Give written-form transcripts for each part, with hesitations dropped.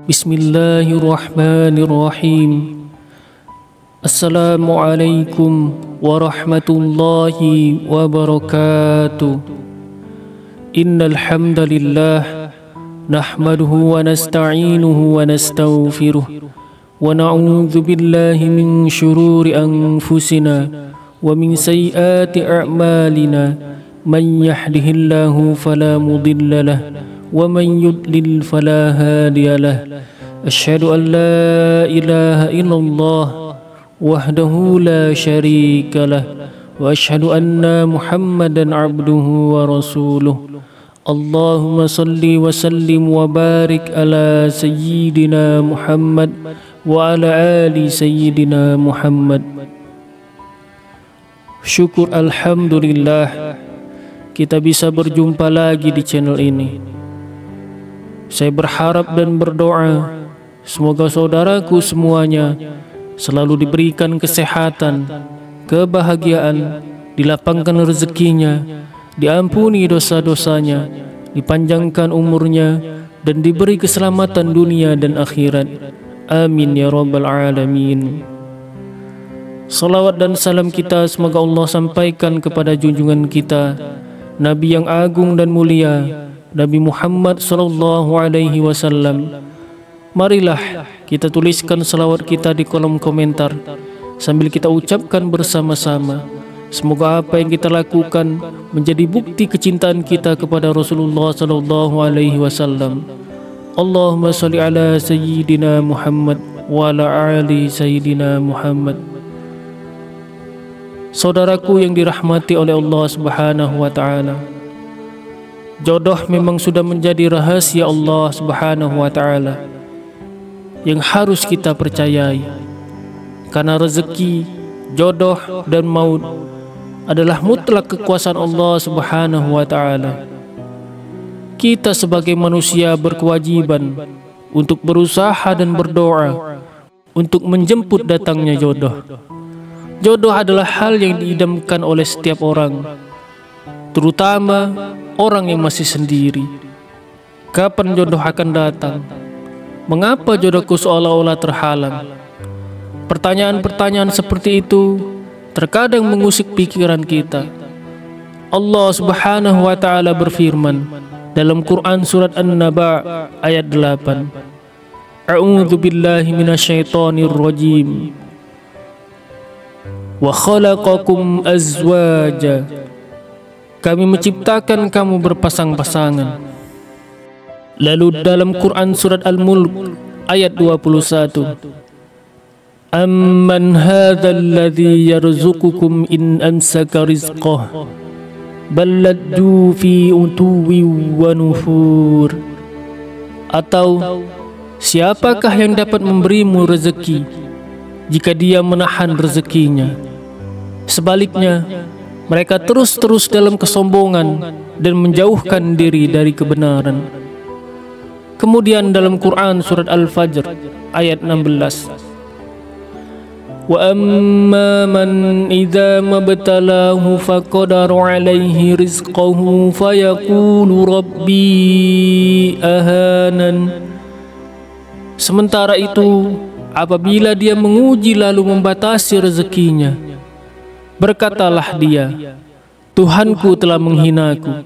Bismillahirrahmanirrahim. Assalamualaikum warahmatullahi wabarakatuh. Innal hamdalillah nahmaduhu wa nasta'inuhu wa nastaghfiruh wa na'udzu billahi min shururi anfusina wa min sayyiati a'malina. Man yahdihillahu fala mudilla lahu wa man yudlil fala hadiya lahu. Asyhadu an la ilaha illallah wahdahu la syarika lah wa asyhadu anna Muhammadan abduhu wa rasuluh. Allahumma salli wa sallim wa barik ala sayyidina Muhammad wa ala ali sayyidina Muhammad. Syukur alhamdulillah kita bisa berjumpa lagi di channel ini. Saya berharap dan berdoa semoga saudaraku semuanya selalu diberikan kesehatan, kebahagiaan, dilapangkan rezekinya, diampuni dosa-dosanya, dipanjangkan umurnya, dan diberi keselamatan dunia dan akhirat. Amin ya rabbal alamin. Salawat dan salam kita semoga Allah sampaikan kepada junjungan kita, Nabi yang agung dan mulia, Nabi Muhammad sallallahu alaihi wasallam. Marilah kita tuliskan salawat kita di kolom komentar sambil kita ucapkan bersama-sama. Semoga apa yang kita lakukan menjadi bukti kecintaan kita kepada Rasulullah sallallahu alaihi wasallam. Allahumma shalli ala sayyidina Muhammad wa ala ali sayyidina Muhammad. Saudaraku yang dirahmati oleh Allah Subhanahu wa taala, jodoh memang sudah menjadi rahasia Allah Subhanahu wa taala yang harus kita percayai. Karena rezeki, jodoh dan maut adalah mutlak kekuasaan Allah Subhanahu wa taala. Kita sebagai manusia berkewajiban untuk berusaha dan berdoa untuk menjemput datangnya jodoh. Jodoh adalah hal yang diidamkan oleh setiap orang, terutama orang yang masih sendiri. Kapan jodoh akan datang? Mengapa jodohku seolah-olah terhalang? Pertanyaan-pertanyaan seperti itu terkadang mengusik pikiran kita. Allah Subhanahu wa taala berfirman dalam Quran surat An-Naba ayat 8. A'udzu billahi minasyaitonir rajim. Wa khalaqakum azwaja. Kami menciptakan kamu berpasang-pasangan. Lalu dalam Quran surat Al-Mulk ayat 21. Amman hadzal ladzi yarzuqukum in amsaka rizqah bal laddu fi utuwi wa nufur. Atau siapakah yang dapat memberimu rezeki jika dia menahan rezekinya? Sebaliknya, mereka terus-terus dalam kesombongan dan menjauhkan diri dari kebenaran. Kemudian dalam Quran surat Al-Fajr ayat 16. Wa amma man idza mabtalahu faqadara alaihi rizqahu fayaqulu rabbi ahanan. Sementara itu, apabila dia menguji lalu membatasi rezekinya, berkatalah dia, Tuhanku telah menghinaku.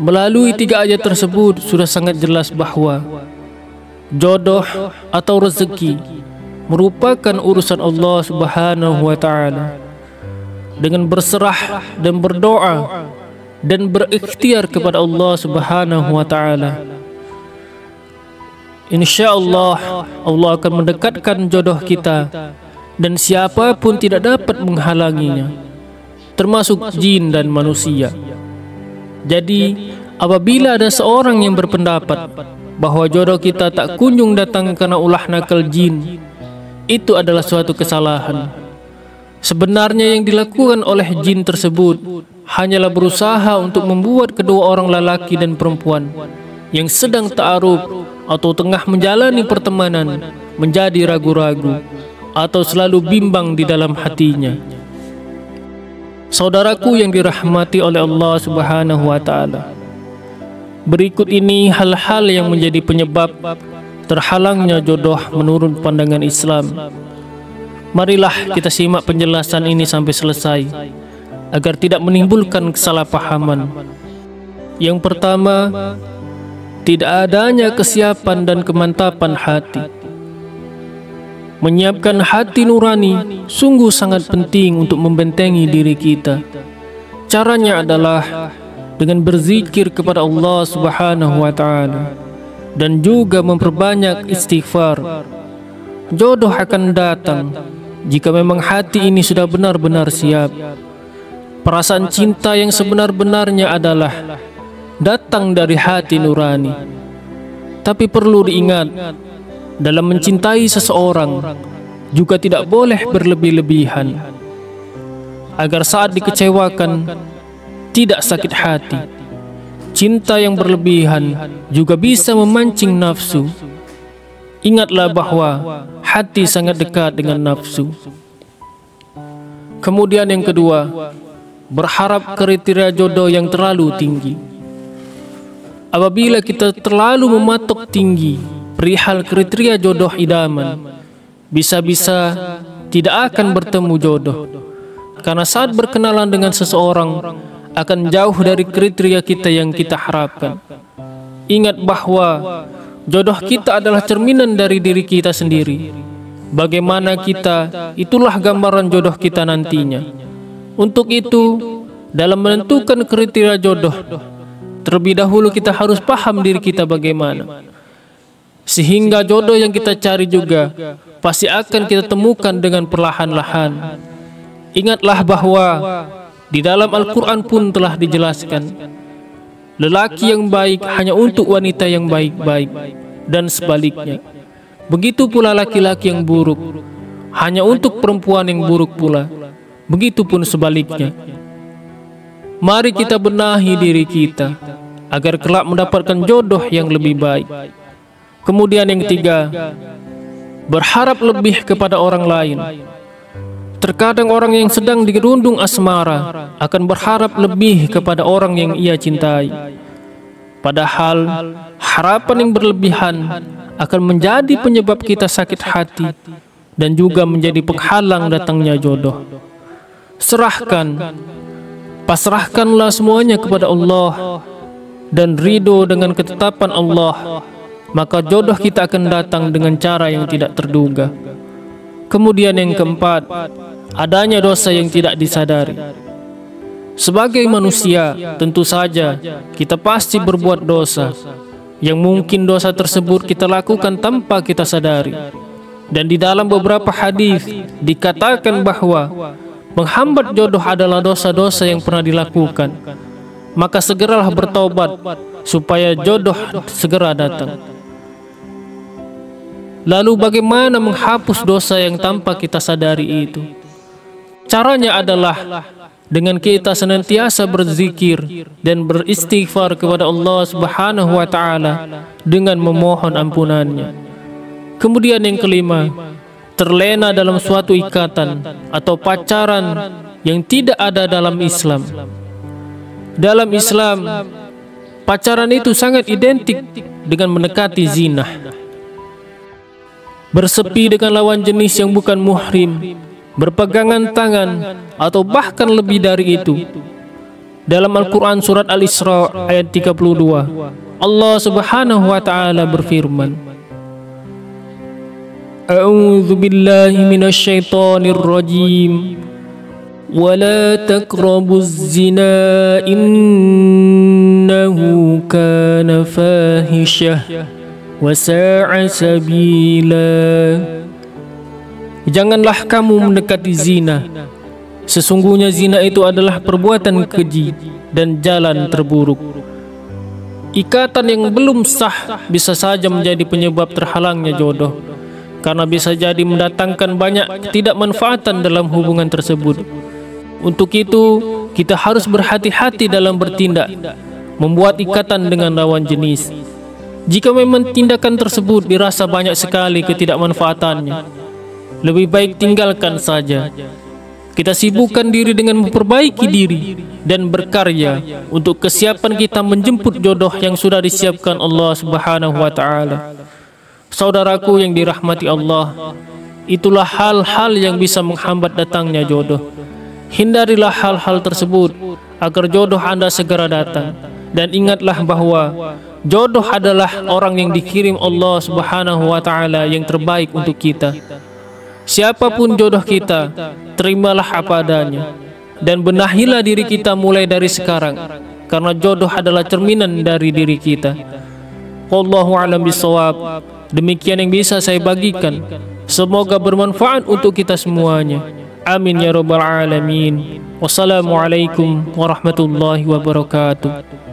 Melalui 3 ayat tersebut sudah sangat jelas bahwa jodoh atau rezeki merupakan urusan Allah Subhanahu wa taala. Dengan berserah dan berdoa dan berikhtiar kepada Allah Subhanahu wa taala, insyaallah Allah akan mendekatkan jodoh kita, dan siapapun tidak dapat menghalanginya, termasuk jin dan manusia. Jadi, apabila ada seorang yang berpendapat bahwa jodoh kita tak kunjung datang karena ulah nakal jin, itu adalah suatu kesalahan. Sebenarnya yang dilakukan oleh jin tersebut hanyalah berusaha untuk membuat kedua orang lelaki dan perempuan yang sedang ta'aruf atau tengah menjalani pertemanan menjadi ragu-ragu atau selalu bimbang di dalam hatinya. Saudaraku yang dirahmati oleh Allah Subhanahu wa taala, Berikut ini hal-hal yang menjadi penyebab terhalangnya jodoh menurut pandangan Islam. Marilah kita simak penjelasan ini sampai selesai agar tidak menimbulkan kesalahpahaman. Yang pertama, tidak adanya kesiapan dan kemantapan hati. Menyiapkan hati nurani sungguh sangat penting untuk membentengi diri kita. Caranya adalah dengan berzikir kepada Allah Subhanahu wa Ta'ala dan juga memperbanyak istighfar. Jodoh akan datang jika memang hati ini sudah benar-benar siap. Perasaan cinta yang sebenar-benarnya adalah datang dari hati nurani. Tapi perlu diingat, dalam mencintai seseorang juga tidak boleh berlebih-lebihan, agar saat dikecewakan tidak sakit hati. Cinta yang berlebihan juga bisa memancing nafsu. Ingatlah bahwa hati sangat dekat dengan nafsu. Kemudian yang kedua, berharap kriteria jodoh yang terlalu tinggi. Apabila kita terlalu mematok tinggi perihal kriteria jodoh idaman, bisa-bisa tidak akan bertemu jodoh. Karena saat berkenalan dengan seseorang akan jauh dari kriteria kita yang kita harapkan. Ingat bahwa jodoh kita adalah cerminan dari diri kita sendiri. Bagaimana kita, itulah gambaran jodoh kita nantinya. Untuk itu, dalam menentukan kriteria jodoh, terlebih dahulu kita harus paham diri kita bagaimana, sehingga jodoh yang kita cari juga pasti akan kita temukan dengan perlahan-lahan. Ingatlah bahwa di dalam Al-Quran pun telah dijelaskan, lelaki yang baik hanya untuk wanita yang baik-baik, dan sebaliknya. Begitu pula laki-laki yang buruk hanya untuk perempuan yang buruk pula. Begitupun sebaliknya. Mari kita benahi diri kita agar kelak mendapatkan jodoh yang lebih baik. Kemudian yang ketiga, berharap lebih kepada orang lain. Terkadang orang yang sedang dirundung asmara akan berharap lebih kepada orang yang ia cintai. Padahal harapan yang berlebihan akan menjadi penyebab kita sakit hati dan juga menjadi penghalang datangnya jodoh. Pasrahkanlah semuanya kepada Allah dan ridho dengan ketetapan Allah, maka jodoh kita akan datang dengan cara yang tidak terduga. Kemudian yang keempat, adanya dosa yang tidak disadari. Sebagai manusia, tentu saja kita pasti berbuat dosa, yang mungkin dosa tersebut kita lakukan tanpa kita sadari. Dan di dalam beberapa hadis dikatakan bahwa menghambat jodoh adalah dosa-dosa yang pernah dilakukan. Maka segeralah bertobat supaya jodoh segera datang. Lalu bagaimana menghapus dosa yang tanpa kita sadari itu? Caranya adalah dengan kita senantiasa berzikir dan beristighfar kepada Allah Subhanahu wa Ta'ala dengan memohon ampunannya. Kemudian yang kelima, terlena dalam suatu ikatan atau pacaran yang tidak ada dalam Islam. Dalam Islam, pacaran itu sangat identik dengan mendekati zina. Bersepi dengan lawan jenis yang bukan muhrim, berpegangan tangan, atau bahkan lebih dari itu. Dalam Al-Quran surat Al-Isra ayat 32, Allah Subhanahu wa Ta'ala berfirman, A'udzu billahi minasyaitonir rajim. Wala taqrabuz zina innahu kana fahisyah wa sa'a sabila. Janganlah kamu mendekati zina. Sesungguhnya zina itu adalah perbuatan keji dan jalan terburuk. Ikatan yang belum sah bisa saja menjadi penyebab terhalangnya jodoh, karena bisa jadi mendatangkan banyak ketidakmanfaatan dalam hubungan tersebut. Untuk itu, kita harus berhati-hati dalam bertindak, membuat ikatan dengan lawan jenis. Jika memang tindakan tersebut dirasa banyak sekali ketidakmanfaatannya, lebih baik tinggalkan saja. Kita sibukkan diri dengan memperbaiki diri dan berkarya untuk kesiapan kita menjemput jodoh yang sudah disiapkan Allah Subhanahu wa taala. Saudaraku yang dirahmati Allah, itulah hal-hal yang bisa menghambat datangnya jodoh. Hindarilah hal-hal tersebut agar jodoh Anda segera datang. Dan ingatlah bahwa jodoh adalah orang yang dikirim Allah Subhanahu wa taala yang terbaik untuk kita. Siapapun jodoh kita, terimalah apa adanya dan benahilah diri kita mulai dari sekarang, karena jodoh adalah cerminan dari diri kita. Wallahu a'lam bishawab. Demikian yang bisa saya bagikan. Semoga bermanfaat untuk kita semuanya. Amin ya rabbal alamin. Wassalamualaikum warahmatullahi wabarakatuh.